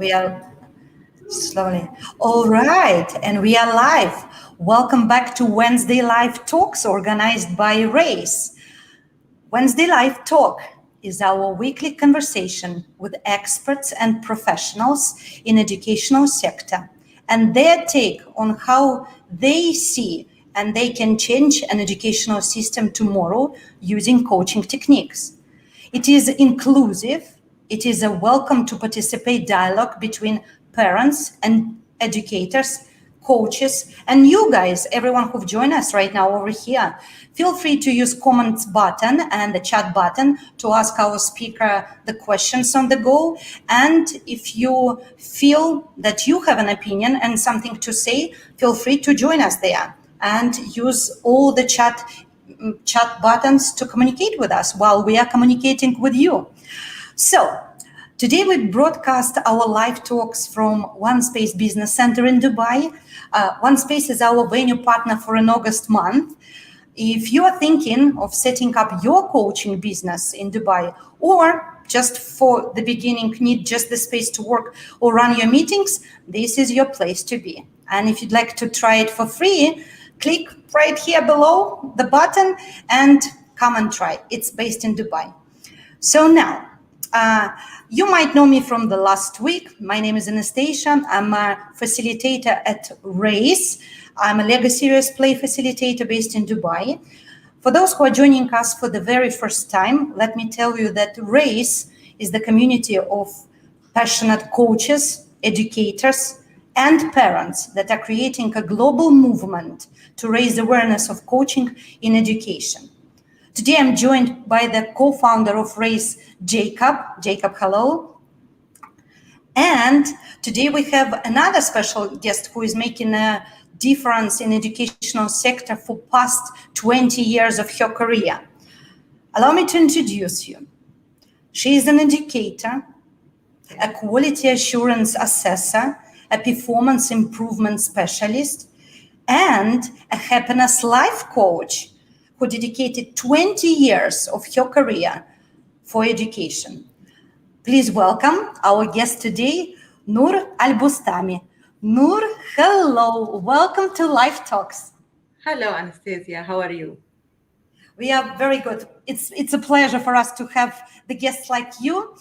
We are slowly. All right, and we are live. Welcome back to Wednesday Live Talks organized by Race. Wednesday Live Talk is our weekly conversation with experts and professionals in educational sector and their take on how they see and they can change an educational system tomorrow using coaching techniques. It is inclusive. It is a welcome to participate dialogue between parents and educators, coaches, and you guys, everyone who've joined us right now over here. Feel free to use comments button and the chat button to ask our speaker the questions on the go. And if you feel that you have an opinion and something to say, feel free to join us there and use all the chat buttons to communicate with us while we are communicating with you. So today we broadcast our live talks from One Space Business Center in Dubai. One Space is our venue partner for an August month. If you are thinking of setting up your coaching business in Dubai, or just for the beginning need just the space to work or run your meetings, this is your place to be. And if you'd like to try it for free, click right here below the button and come and try. It's based in Dubai. So now, you might know me from the last week. My name is Anastasia. I'm a facilitator at Race. I'm a Lego Serious Play facilitator based in Dubai. For those who are joining us for the very first time, let me tell you that Race is the community of passionate coaches, educators, and parents that are creating a global movement to raise awareness of coaching in education. Today, I'm joined by the co-founder of Race, Jacob. Jacob, hello. And today we have another special guest who is making a difference in educational sector for past 20 years of her career. Allow me to introduce you. She is an educator, a quality assurance assessor, a performance improvement specialist, and a happiness life coach who dedicated 20 years of her career for education. Please welcome our guest today, Noor Al-Bustami. Noor, hello. Welcome to Live Talks. Hello, Anastasia. How are you? We are very good. It's a pleasure for us to have the guests like you.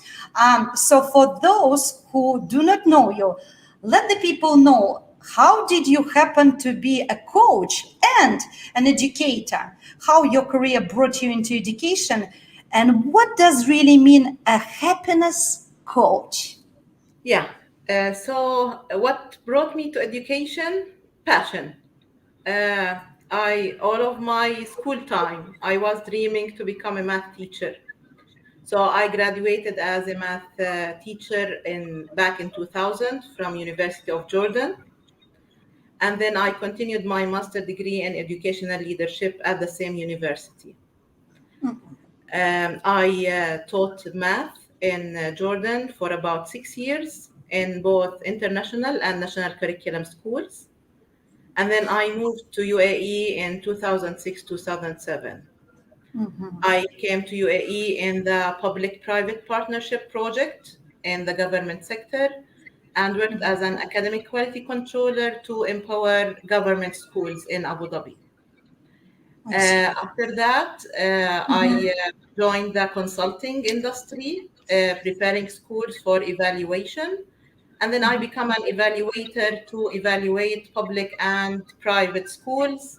So for those who do not know you, let the people know, how did you happen to be a coach and an educator? How your career brought you into education? And what does really mean a happiness coach? Yeah. So what brought me to education? Passion. All of my school time, I was dreaming to become a math teacher. So I graduated as a math teacher back in 2000 from University of Jordan. And then I continued my master degree in educational leadership at the same university. I taught math in Jordan for about 6 years in both international and national curriculum schools. And then I moved to UAE in 2006, 2007. I came to UAE in the public-private partnership project in the government sector and worked as an academic quality controller to empower government schools in Abu Dhabi. After that, I joined the consulting industry, preparing schools for evaluation. And then I became an evaluator to evaluate public and private schools.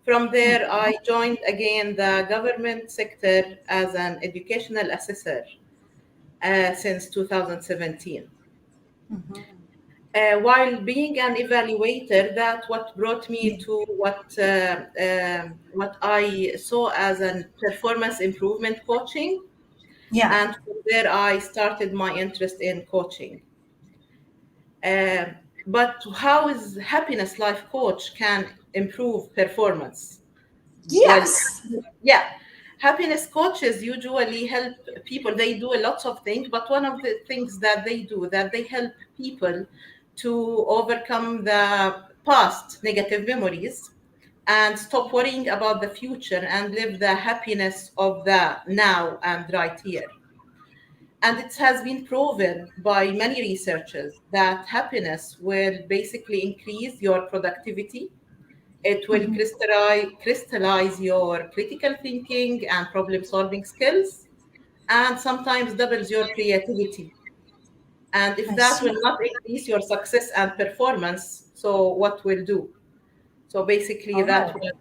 From there, I joined again the government sector as an educational assessor since 2017. While being an evaluator, that's what brought me to what I saw as a performance improvement coaching. Yeah. And from there, I started my interest in coaching. But how is happiness life coach can improve performance? Yes. Well, yeah. Happiness coaches usually help people. They do a lot of things, but one of the things that they do, that they help people to overcome the past negative memories and stop worrying about the future and live the happiness of the now and right here. And it has been proven by many researchers that happiness will basically increase your productivity. It will crystallize your critical thinking and problem solving skills, and sometimes doubles your creativity. And if I that see. will not increase your success and performance, so what will do? So basically, All that right. was,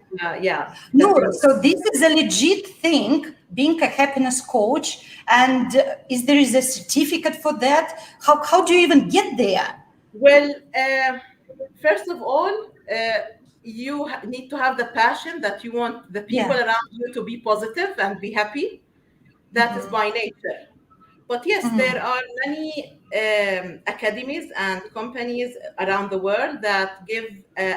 yeah, that Noor, was. so this is a legit thing, being a happiness coach, and is there is a certificate for that? How do you even get there? Well, first of all, you need to have the passion that you want the people Yeah. around you to be positive and be happy. That is by nature. But yes, there are many academies and companies around the world that give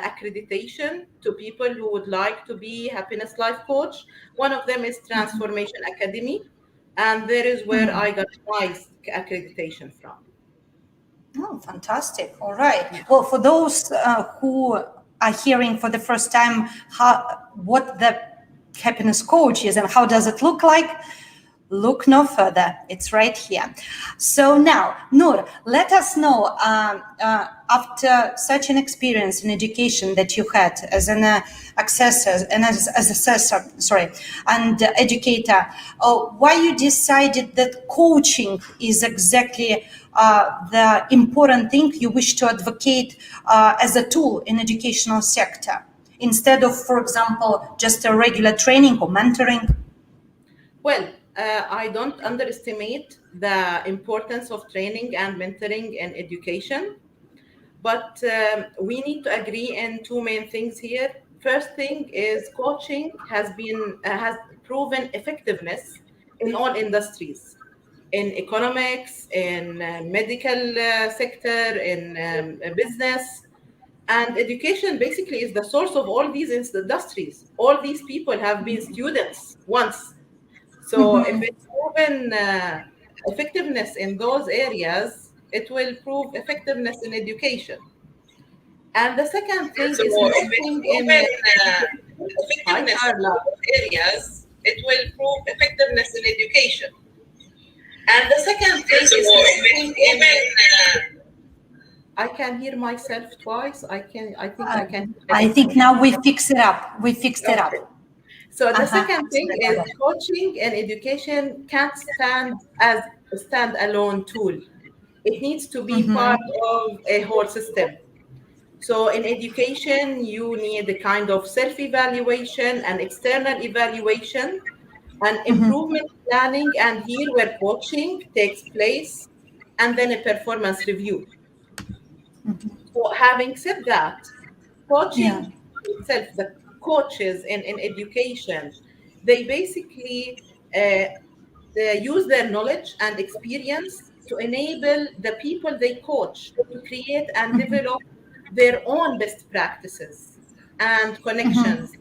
accreditation to people who would like to be happiness life coach. One of them is Transformation Academy, and there is where I got my accreditation from. Oh, fantastic. All right. Well, for those who are hearing for the first time what the happiness coach is and how does it look like, look no further. It's right here. So now, Noor, let us know after such an experience in education that you had as an assessor and as assessor, sorry, and educator, why you decided that coaching is exactly the important thing you wish to advocate as a tool in educational sector instead of, for example, just a regular training or mentoring. Well, I don't underestimate the importance of training and mentoring in education, but we need to agree in two main things here. First thing is coaching has proven effectiveness in all industries, in economics, in medical sector, in business, and education basically is the source of all these industries. All these people have been students once, so if it's proven effectiveness in those areas, it will prove effectiveness in education. And the second thing So is if it's nothing in proven Hi, effectiveness in Carla. those areas, it will prove effectiveness in education. And the second thing So is if it's nothing in I can hear myself twice. I think I can hear I everything. think now we fix it up. We fixed it up. Okay. So the Uh-huh. second thing is coaching and education can't stand as a standalone tool. It needs to be part of a whole system. So in education, you need a kind of self-evaluation and external evaluation and improvement planning, and here where coaching takes place, and then a performance review. So having said that, Yeah. coaching itself, the coaches in education, they basically they use their knowledge and experience to enable the people they coach to create and develop their own best practices and connections,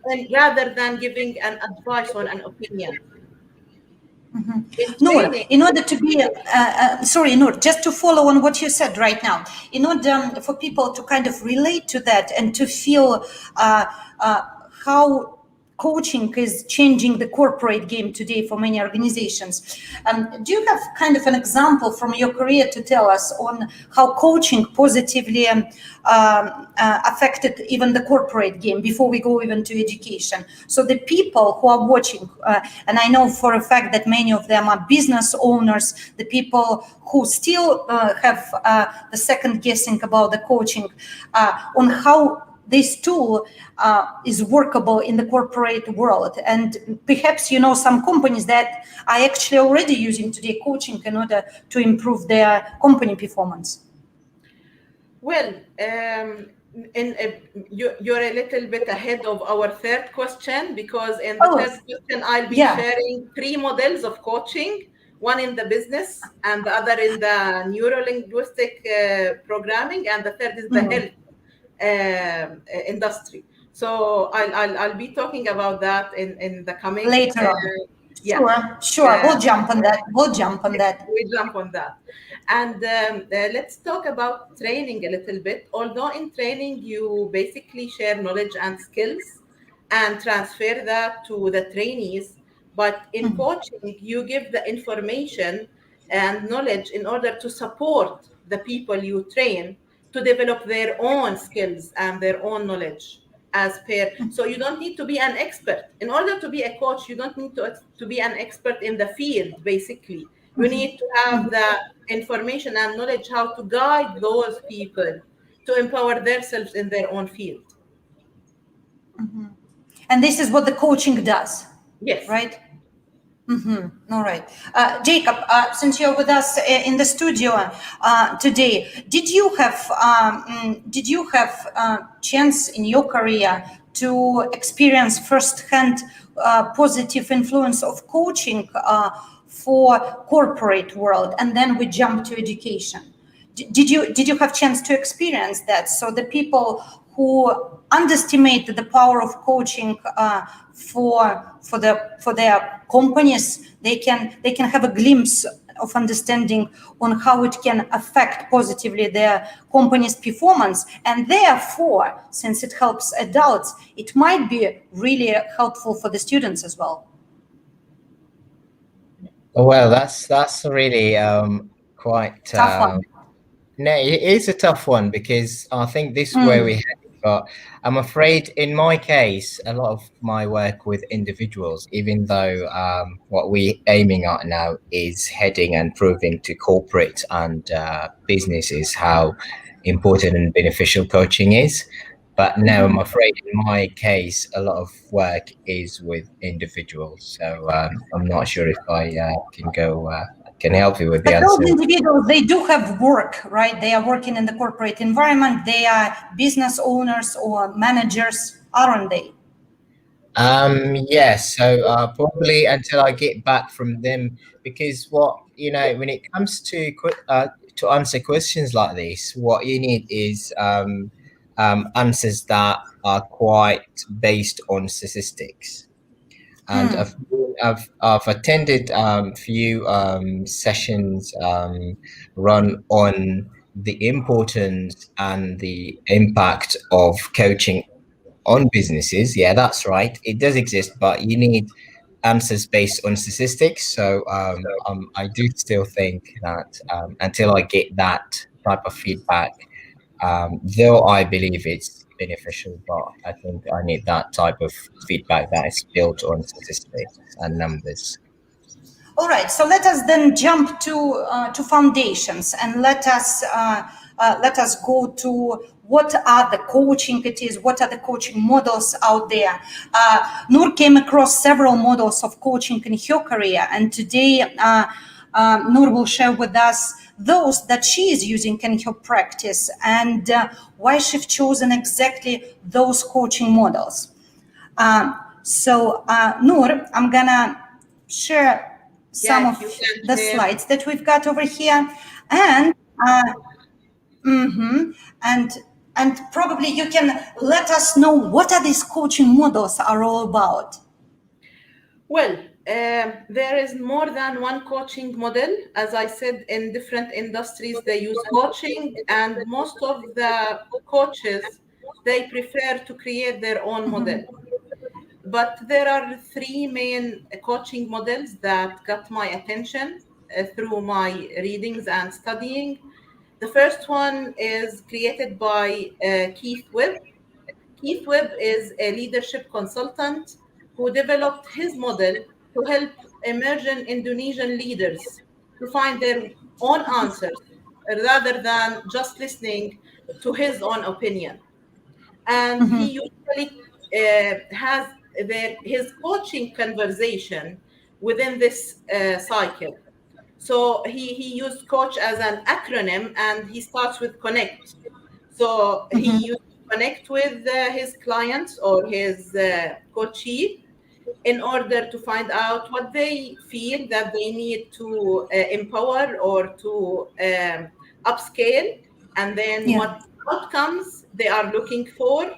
and rather than giving an advice or an opinion. In Noor, training, in order to be, sorry, Noor, just to follow on what you said right now, in order for people to kind of relate to that and to feel how coaching is changing the corporate game today for many organizations. Do you have kind of an example from your career to tell us on how coaching positively affected even the corporate game before we go even to education? So the people who are watching, and I know for a fact that many of them are business owners, the people who still have the second guessing about the coaching, on how this tool is workable in the corporate world. And perhaps you know some companies that are actually already using today coaching in order to improve their company performance. well, you're a little bit ahead of our third question, because in the Oh, third question, I'll be yeah. sharing three models of coaching, one in the business and the other in the neuro-linguistic programming, and the third is the health industry. So I'll be talking about that in the coming, Later on. yeah. Sure. We'll jump on that. We'll jump on that. We jump on that. And let's talk about training a little bit. Although in training, you basically share knowledge and skills and transfer that to the trainees, but in coaching, you give the information and knowledge in order to support the people you train to develop their own skills and their own knowledge as per. So you don't need to be an expert. In order to be a coach, you don't need to be an expert in the field, basically. You need to have the information and knowledge how to guide those people to empower themselves in their own field. And this is what the coaching does, Yes. right? All right. Jacob, since you're with us in the studio today, did you have chance in your career to experience firsthand positive influence of coaching for corporate world, and then we jump to education? Did you have chance to experience that? So the people who underestimate the power of coaching for their companies, they can have a glimpse of understanding on how it can affect positively their company's performance, and therefore, since it helps adults, it might be really helpful for the students as well. Well, that's really quite Tough one. No, it is a tough one, because I think this is where we head. But I'm afraid in my case, a lot of my work with individuals, even though what we're aiming at now is heading and proving to corporate and businesses how important and beneficial coaching is. But no, I'm afraid in my case, a lot of work is with individuals. So I'm not sure if I can help you with the But answer. those individuals, they do have work, right? They are working in the corporate environment. They are business owners or managers, aren't they? Yes. So probably until I get back from them, because when it comes to answer questions like this, what you need is answers that are quite based on statistics. And I've attended few sessions run on the importance and the impact of coaching on businesses. Yeah, that's right. It does exist, but you need answers based on statistics. So I do still think that until I get that type of feedback, though I believe it's beneficial, but I think I need that type of feedback that is built on statistics and numbers. All right, so let us then jump to foundations, and let us go to what are the coaching it is, what are the coaching models out there. Noor came across several models of coaching in her career, and today Noor will share with us those that she is using in her practice, and why she's chosen exactly those coaching models. So Noor, I'm gonna share some of the slides that we've got over here, and and probably you can let us know what are these coaching models are all about. Well, there is more than one coaching model. As I said, in different industries, they use coaching, and most of the coaches, they prefer to create their own model. But there are three main coaching models that got my attention through my readings and studying. The first one is created by Keith Webb. Keith Webb is a leadership consultant who developed his model to help emerging Indonesian leaders to find their own answers rather than just listening to his own opinion. And he usually has his coaching conversation within this cycle. So he used coach as an acronym, and he starts with connect. So he used to connect with his clients or his coachee in order to find out what they feel that they need to empower or to upscale, and then what outcomes they are looking for,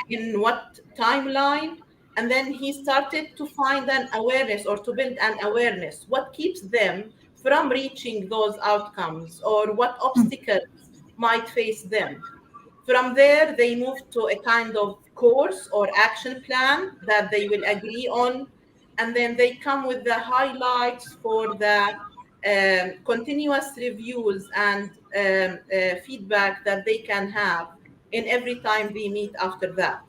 in what timeline. And then he started to find an awareness or to build an awareness. What keeps them from reaching those outcomes, or what obstacles might face them? From there, they move to a kind of course or action plan that they will agree on. And then they come with the highlights for the continuous reviews and feedback that they can have in every time they meet after that.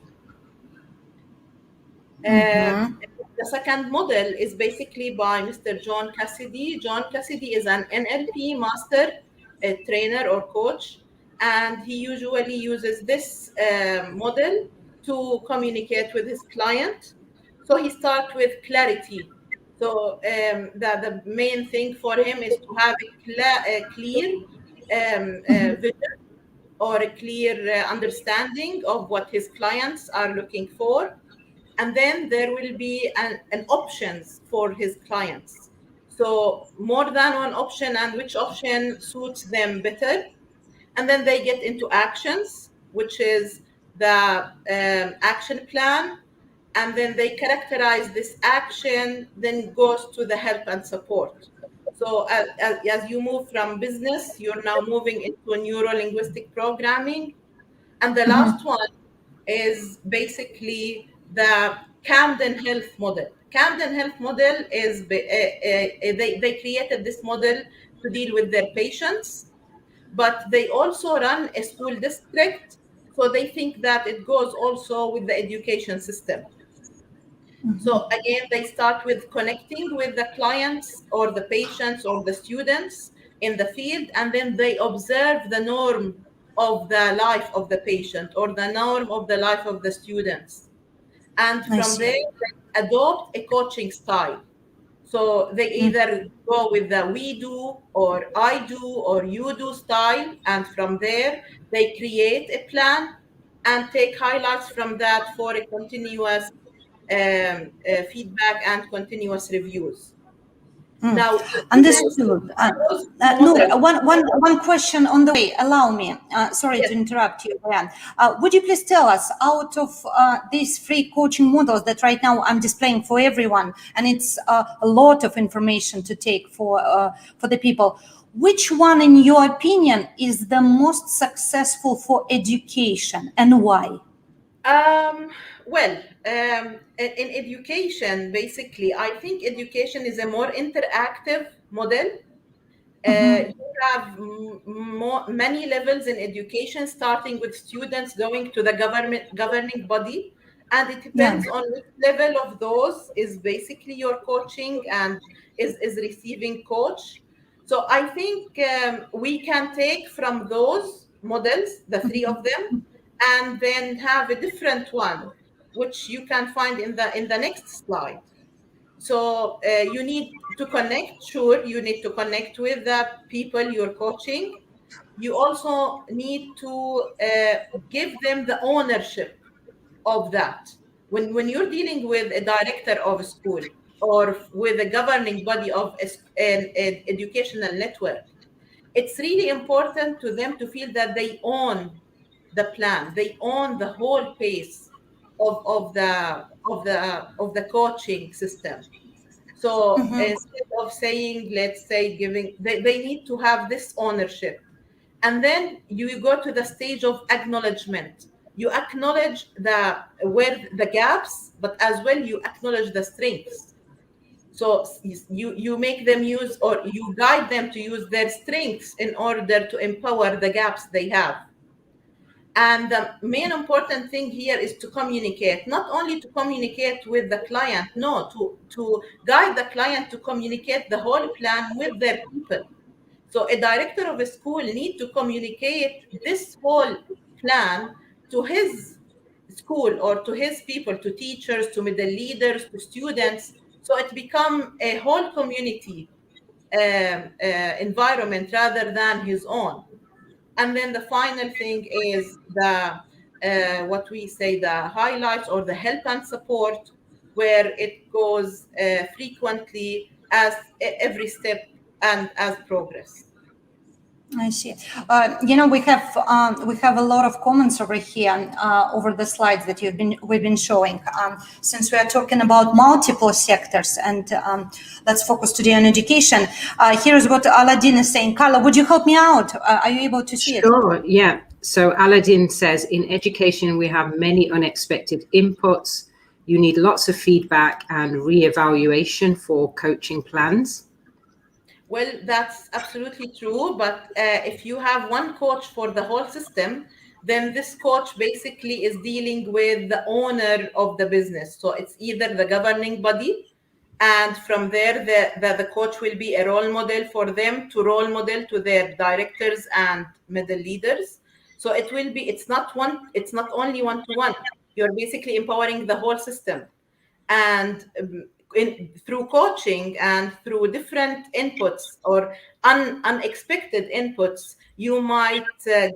The second model is basically by Mr. John Cassidy. John Cassidy is an NLP master, a trainer or coach, and he usually uses this model to communicate with his client. So he starts with clarity. So the main thing for him is to have a clear vision or a clear understanding of what his clients are looking for. And then there will be an options for his clients. So more than one option and which option suits them better. And then they get into actions, which is the action plan. And then they characterize this action, then goes to the help and support. So as you move from business, you're now moving into neuro-linguistic programming. And the last one is basically the Camden Health model. Camden Health model is, they created this model to deal with their patients, but they also run a school district. So they think that it goes also with the education system. So again, they start with connecting with the clients or the patients or the students in the field, and then they observe the norm of the life of the patient or the norm of the life of the students. And from there, they adopt a coaching style. So they either go with the we do or I do or you do style. And from there, they create a plan and take highlights from that for a continuous feedback and continuous reviews. Now, understood. Noor, one question on the way. Allow me. Sorry to interrupt you, Brian. Would you please tell us, out of these free coaching models that right now I'm displaying for everyone, and it's a lot of information to take for the people, which one, in your opinion, is the most successful for education, and why? Well, in education, basically, I think education is a more interactive model. You have many levels in education, starting with students going to the governing body, and it depends on which level of those is basically your coaching and is receiving coach. So I think we can take from those models, the three of them, and then have a different one, which you can find in the next slide. So you need to connect. Sure, you need to connect with the people you're coaching. You also need to give them the ownership of that. When you're dealing with a director of a school or with a governing body of an educational network, it's really important to them to feel that they own the plan, they own the whole pace of the coaching system. So instead of saying, let's say, giving, they need to have this ownership. And then you go to the stage of acknowledgement. You acknowledge where the gaps, but as well you acknowledge the strengths. So you make them use, or you guide them to use their strengths in order to empower the gaps they have. And the main important thing here is to communicate, not only to communicate with the client, no, to guide the client to communicate the whole plan with their people. So a director of a school needs to communicate this whole plan to his school or to his people, to teachers, to middle leaders, to students. So it becomes a whole community environment rather than his own. And then the final thing is what we say, the highlights or the help and support, where it goes frequently as every step and as progress. I see. We have a lot of comments over here over the slides that we've been showing. Since we are talking about multiple sectors, and let's focus today on education. Here's what Aladdin is saying. Carla, would you help me out? Are you able to see it? Sure. Yeah. So Aladdin says, in education we have many unexpected inputs. You need lots of feedback and re-evaluation for coaching plans. Well, that's absolutely true. But if you have one coach for the whole system, then this coach basically is dealing with the owner of the business. So it's either the governing body, and from there, the coach will be a role model for them to role model to their directors and middle leaders. So it's not only one-to-one. You're basically empowering the whole system. And through coaching and through different inputs or unexpected inputs, you might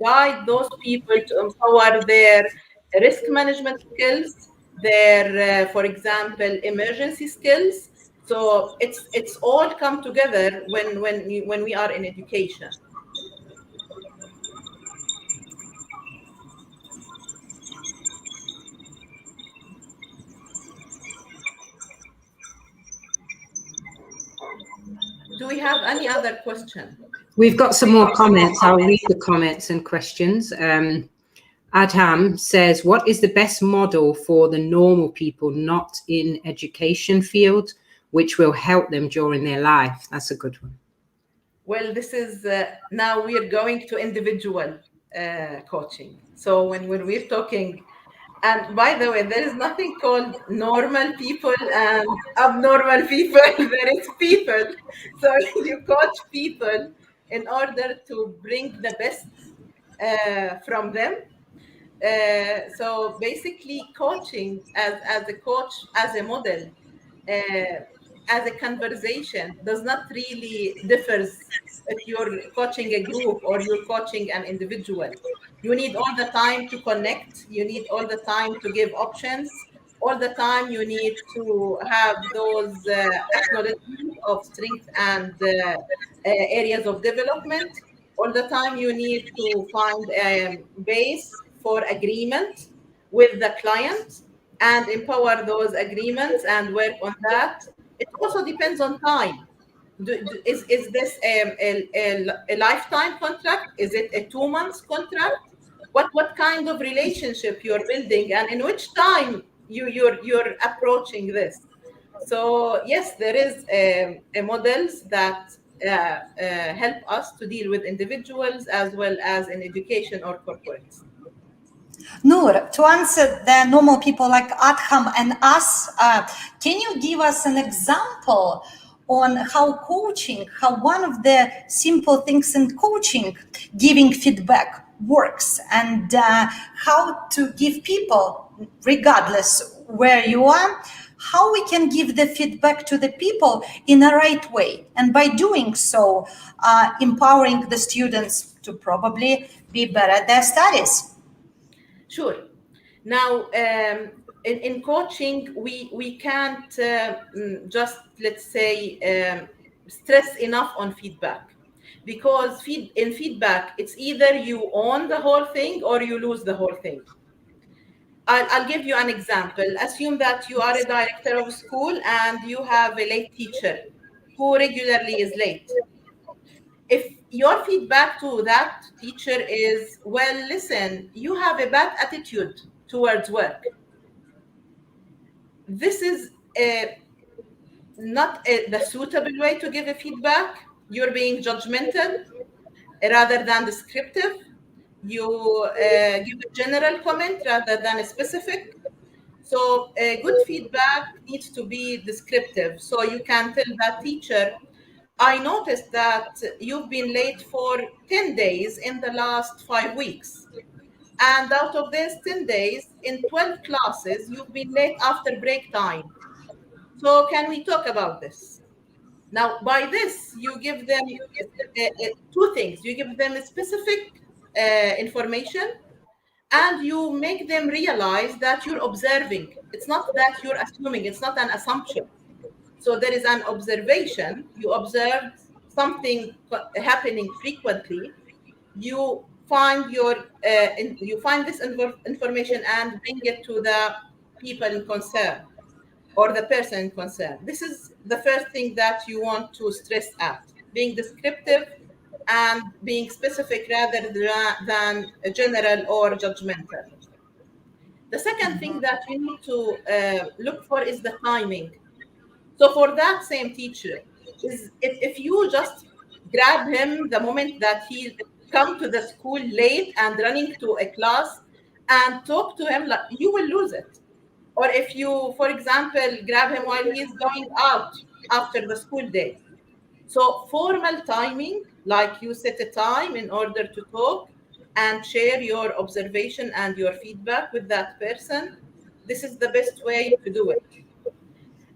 guide those people to empower their risk management skills, their, for example, emergency skills. So it's all come together when we are in education. Do we have any other question? We've got some more comments. I'll read the comments and questions. Adham says, what is the best model for the normal people not in education field, which will help them during their life? That's a good one. Well, this is now we are going to individual coaching. So when we're talking, and by the way, there is nothing called normal people and abnormal people. There is people. So you coach people in order to bring the best from them. So basically, coaching as a coach, as a model, as a conversation does not really differs if you're coaching a group or you're coaching an individual. You need all the time to connect. You need all the time to give options. All the time you need to have those acknowledgement of strength and areas of development. All the time you need to find a base for agreement with the client and empower those agreements and work on that. It also depends on time. Is this a lifetime contract? Is it a 2 months contract? What kind of relationship you're building and in which time you're approaching this? So yes, there is models that help us to deal with individuals as well as in education or corporates. Noor, to answer the normal people like Adham and us, can you give us an example on how one of the simple things in coaching, giving feedback, works, and how to give people, regardless where you are, how we can give the feedback to the people in a right way, and by doing so, empowering the students to probably be better at their studies. Sure. Now, in coaching, we can't just, let's say, stress enough on feedback, because in feedback, it's either you own the whole thing or you lose the whole thing. I'll give you an example. Assume that you are a director of a school and you have a late teacher who regularly is late. If your feedback to that teacher is, well, listen, you have a bad attitude towards work, this is not the suitable way to give a feedback. You're being judgmental rather than descriptive. You give a general comment rather than a specific. So good feedback needs to be descriptive. So you can tell that teacher, I noticed that you've been late for 10 days in the last 5 weeks. And out of these 10 days, in 12 classes, you've been late after break time. So can we talk about this? Now, by this, you give them two things. You give them a specific information, and you make them realize that you're observing. It's not that you're assuming, it's not an assumption. So there is an observation. You observe something happening frequently. You find you find this information and bring it to the people in concern or the person in concern. This is the first thing that you want to stress at: being descriptive and being specific rather than general or judgmental. The second thing that we need to look for is the timing. So for that same teacher, is if you just grab him the moment that he come to the school late and running to a class and talk to him, like, you will lose it. Or if you, for example, grab him while he's going out after the school day. So formal timing, like you set a time in order to talk and share your observation and your feedback with that person. This is the best way to do it.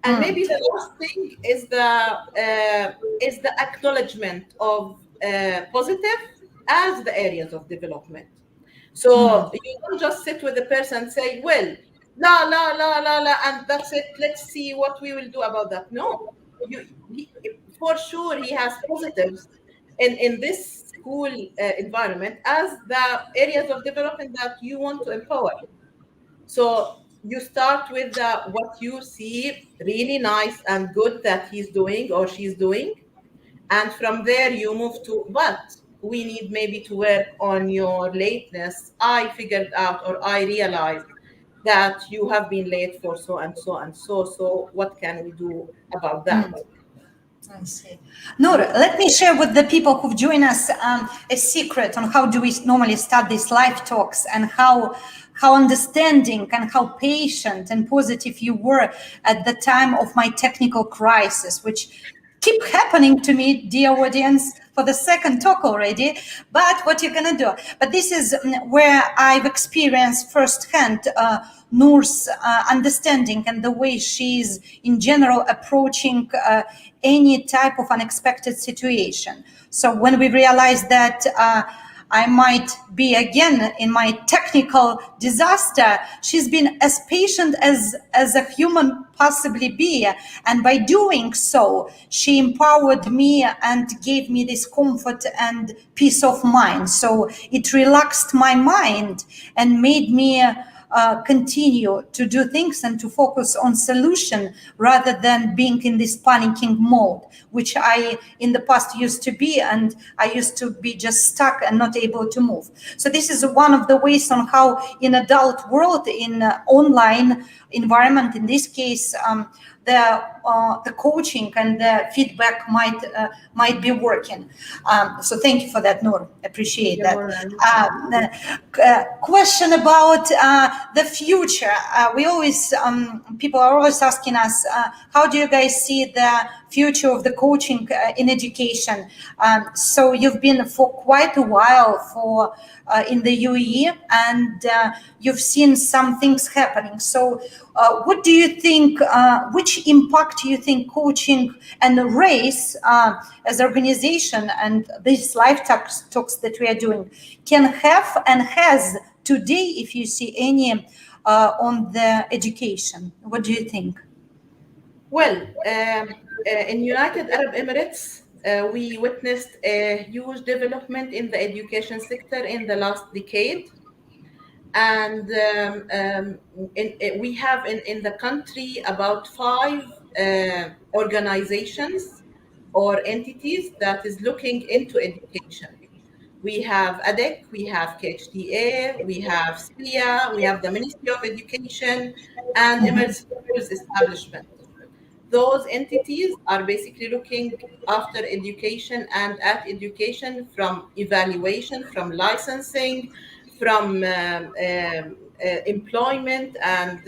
And maybe the last thing is the acknowledgement of positive as the areas of development. So you don't just sit with the person and say, well, la la la la la, and that's it. Let's see what we will do about that. No, for sure he has positives in this school environment as the areas of development that you want to empower. So you start with what you see really nice and good that he's doing or she's doing. And from there you move to, but we need maybe to work on your lateness. I figured out or I realized that you have been late for so and so and so. So what can we do about that? I see. Noor, let me share with the people who've joined us a secret on how do we normally start these live talks and how understanding and how patient and positive you were at the time of my technical crisis, which keep happening to me, dear audience, for the second talk already. But what you're gonna do? But this is where I've experienced firsthand Noor's understanding and the way she's in general approaching any type of unexpected situation. So when we realized that I might be again in my technical disaster, she's been as patient as a human possibly be. And by doing so, she empowered me and gave me this comfort and peace of mind. So it relaxed my mind and made me continue to do things and to focus on solution rather than being in this panicking mode, which I in the past used to be, and I used to be just stuck and not able to move. So this is one of the ways on how in adult world, in online environment, in this case, the coaching and the feedback might be working. So thank you for that, Noor. Appreciate that. Question about the future. We always people are always asking us, how do you guys see the future of the coaching in education? So you've been for quite a while for in the UAE, and you've seen some things happening. So what do you think, which impact do you think coaching and race as organization and these live talks that we are doing can have and has today, if you see any, on the education? What do you think? Well, in United Arab Emirates, we witnessed a huge development in the education sector in the last decade. And we have in the country about 5 organizations or entities that is looking into education. We have ADEC, we have KHDA, we have SPIA, we have the Ministry of Education, and Emergency Schools Establishment. Those entities are basically looking after education and at education from evaluation, from licensing, from employment and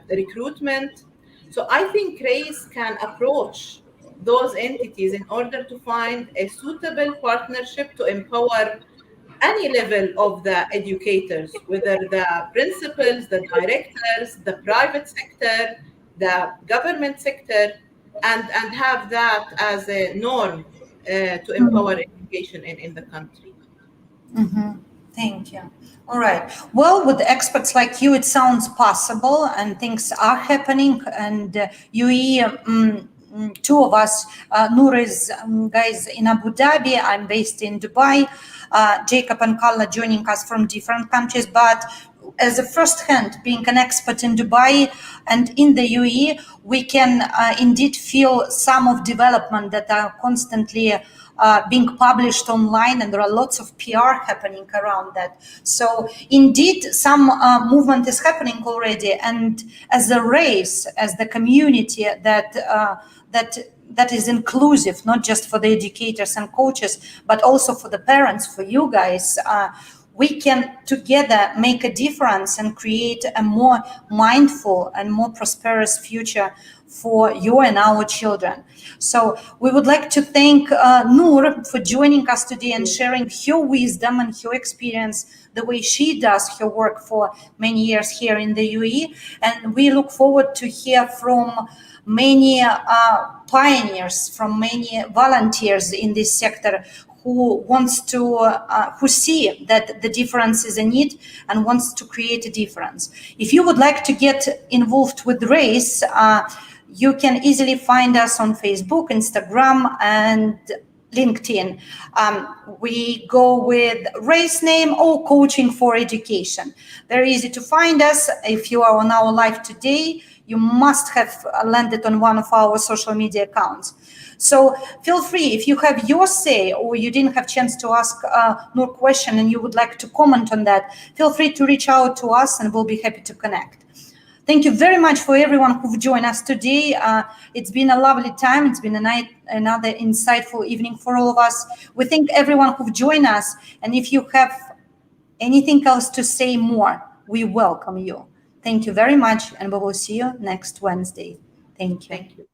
recruitment. So I think RACE can approach those entities in order to find a suitable partnership to empower any level of the educators, whether the principals, the directors, the private sector, the government sector, and have that as a norm to empower education in the country. Thank you. All right. Well, with experts like you, it sounds possible and things are happening. And UAE, 2 of us, Noor is guys in Abu Dhabi. I'm based in Dubai. Jacob and Carla joining us from different countries, but as a first hand, being an expert in Dubai and in the UAE, we can indeed feel some of development that are constantly being published online, and there are lots of PR happening around that. So indeed, some movement is happening already, and as a race, as the community that is inclusive, not just for the educators and coaches, but also for the parents, for you guys, we can together make a difference and create a more mindful and more prosperous future for you and our children. So we would like to thank Noor for joining us today and sharing her wisdom and her experience, the way she does her work for many years here in the UAE. And we look forward to hear from many pioneers, from many volunteers in this sector who wants to, who see that the difference is a need and wants to create a difference. If you would like to get involved with race, you can easily find us on Facebook, Instagram, and LinkedIn. We go with race name or coaching for education. Very easy to find us. If you are on our live today, you must have landed on one of our social media accounts. So feel free, if you have your say or you didn't have chance to ask no question and you would like to comment on that, feel free to reach out to us and we'll be happy to connect. Thank you very much for everyone who've joined us today. It's been a lovely time. It's been another insightful evening for all of us. We thank everyone who've joined us. And if you have anything else to say more, we welcome you. Thank you very much. And we will see you next Wednesday. Thank you. Thank you.